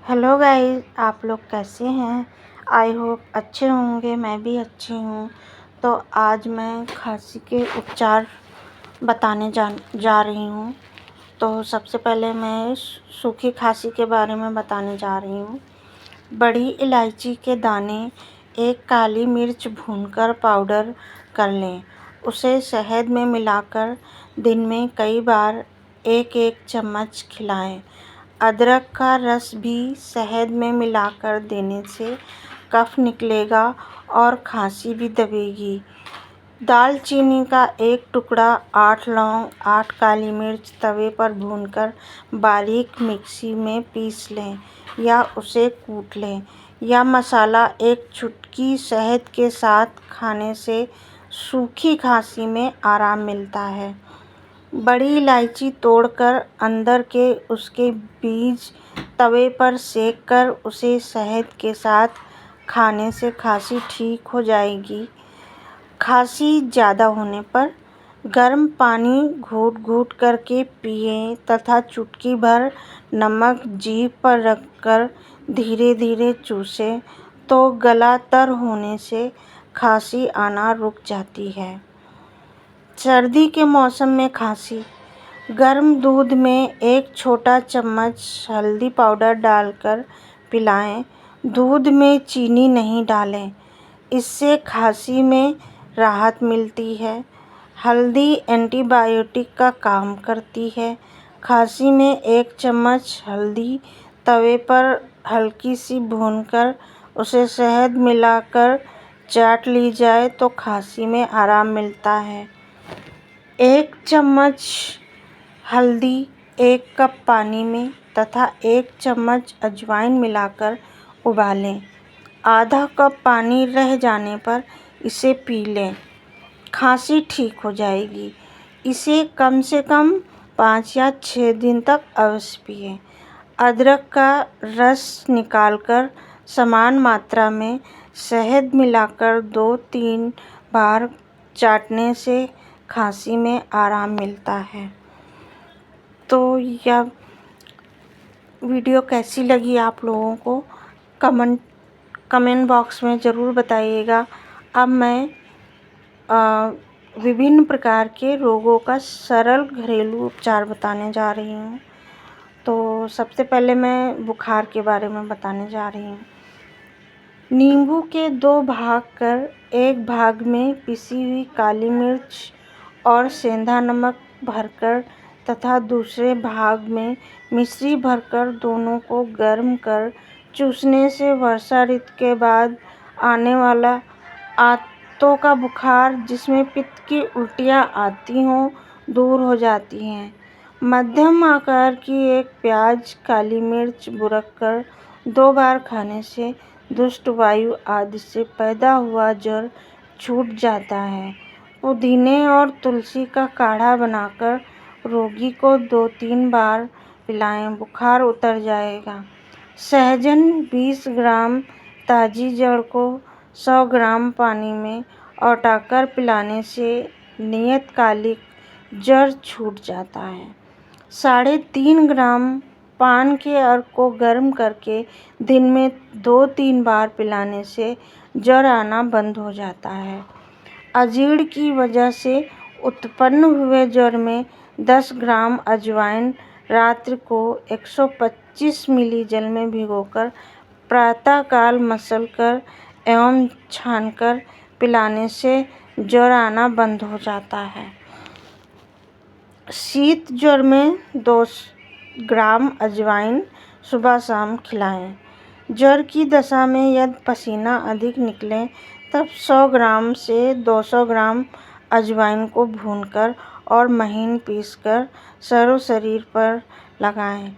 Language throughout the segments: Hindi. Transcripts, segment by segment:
हेलो गाइस, आप लोग कैसे हैं। आई होप अच्छे होंगे। मैं भी अच्छी हूँ। तो आज मैं खांसी के उपचार बताने जा रही हूँ। तो सबसे पहले मैं सूखी खांसी के बारे में बताने जा रही हूँ। बड़ी इलायची के दाने, एक काली मिर्च भूनकर पाउडर कर लें। उसे शहद में मिलाकर दिन में कई बार एक एक चम्मच खिलाएं। अदरक का रस भी शहद में मिलाकर देने से कफ निकलेगा और खांसी भी दबेगी। दालचीनी का एक टुकड़ा, 8 लौंग, 8 काली मिर्च तवे पर भूनकर बारीक मिक्सी में पीस लें या उसे कूट लें। यह मसाला एक चुटकी शहद के साथ खाने से सूखी खांसी में आराम मिलता है। बड़ी इलायची तोड़कर अंदर के उसके बीज तवे पर सेक कर उसे शहद के साथ खाने से खांसी ठीक हो जाएगी। खांसी ज़्यादा होने पर गर्म पानी घूट-घूट करके पिएं तथा चुटकी भर नमक जीभ पर रखकर धीरे-धीरे चूसें तो गला तर होने से खांसी आना रुक जाती है। सर्दी के मौसम में खांसी, गर्म दूध में एक छोटा चम्मच हल्दी पाउडर डालकर पिलाएं। दूध में चीनी नहीं डालें, इससे खांसी में राहत मिलती है। हल्दी एंटीबायोटिक का काम करती है। खांसी में एक चम्मच हल्दी तवे पर हल्की सी भूनकर उसे शहद मिलाकर चाट ली जाए तो खांसी में आराम मिलता है। 1 चम्मच हल्दी 1 कप पानी में तथा 1 चम्मच अजवाइन मिलाकर उबालें। आधा कप पानी रह जाने पर इसे पी लें, खांसी ठीक हो जाएगी। इसे कम से कम 5 या 6 दिन तक अवश्य पिएं। अदरक का रस निकालकर समान मात्रा में शहद मिलाकर 2-3 बार चाटने से खांसी में आराम मिलता है। तो यह वीडियो कैसी लगी आप लोगों को कमेंट बॉक्स में ज़रूर बताइएगा। अब मैं विभिन्न प्रकार के रोगों का सरल घरेलू उपचार बताने जा रही हूँ। तो सबसे पहले मैं बुखार के बारे में बताने जा रही हूँ। नींबू के 2 भाग कर एक भाग में पिसी हुई काली मिर्च और सेंधा नमक भरकर तथा दूसरे भाग में मिश्री भरकर दोनों को गर्म कर चूसने से वर्षा ऋतु के बाद आने वाला आंतों का बुखार, जिसमें पित्त की उल्टियाँ आती हों, दूर हो जाती हैं। मध्यम आकार की एक प्याज, काली मिर्च बुरक कर 2 बार खाने से दुष्ट वायु आदि से पैदा हुआ ज्वर छूट जाता है। पुदीने और तुलसी का काढ़ा बनाकर रोगी को 2-3 बार पिलाएं, बुखार उतर जाएगा। सहजन 20 ग्राम ताज़ी जड़ को 100 ग्राम पानी में औटाकर पिलाने से नियतकालिक ज्वर छूट जाता है। 3.5 ग्राम पान के अर्क को गर्म करके दिन में 2-3 बार पिलाने से ज्वर आना बंद हो जाता है। अजीर्ण की वजह से उत्पन्न हुए ज्वर में 10 ग्राम अजवाइन रात्रि को 125 मिली जल में भिगोकर प्रातःकाल मसलकर एवं छानकर पिलाने से ज्वर आना बंद हो जाता है। शीत ज्वर में 2 ग्राम अजवाइन सुबह शाम खिलाएं। ज्वर की दशा में यदि पसीना अधिक निकले तब 100 ग्राम से 200 ग्राम अजवाइन को भूनकर और महीन पीसकर सरो शरीर पर लगाएं।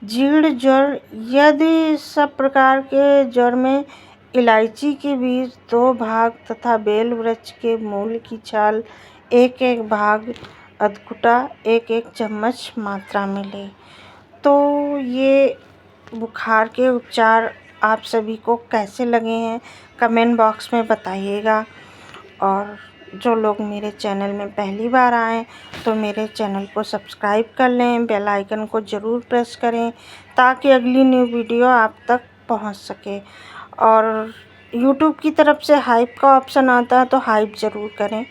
जीर्ण ज्वर, यदि सब प्रकार के ज्वर में इलायची के बीज 2 भाग तथा बेल वृक्ष के मूल की छाल 1-1 भाग अधकुटा 1-1 चम्मच मात्रा में लें। तो ये बुखार के उपचार आप सभी को कैसे लगे हैं कमेंट बॉक्स में बताइएगा। और जो लोग मेरे चैनल में पहली बार आएँ तो मेरे चैनल को सब्सक्राइब कर लें, बेल आइकन को ज़रूर प्रेस करें ताकि अगली न्यू वीडियो आप तक पहुंच सके। और यूट्यूब की तरफ से हाइप का ऑप्शन आता है तो हाइप ज़रूर करें।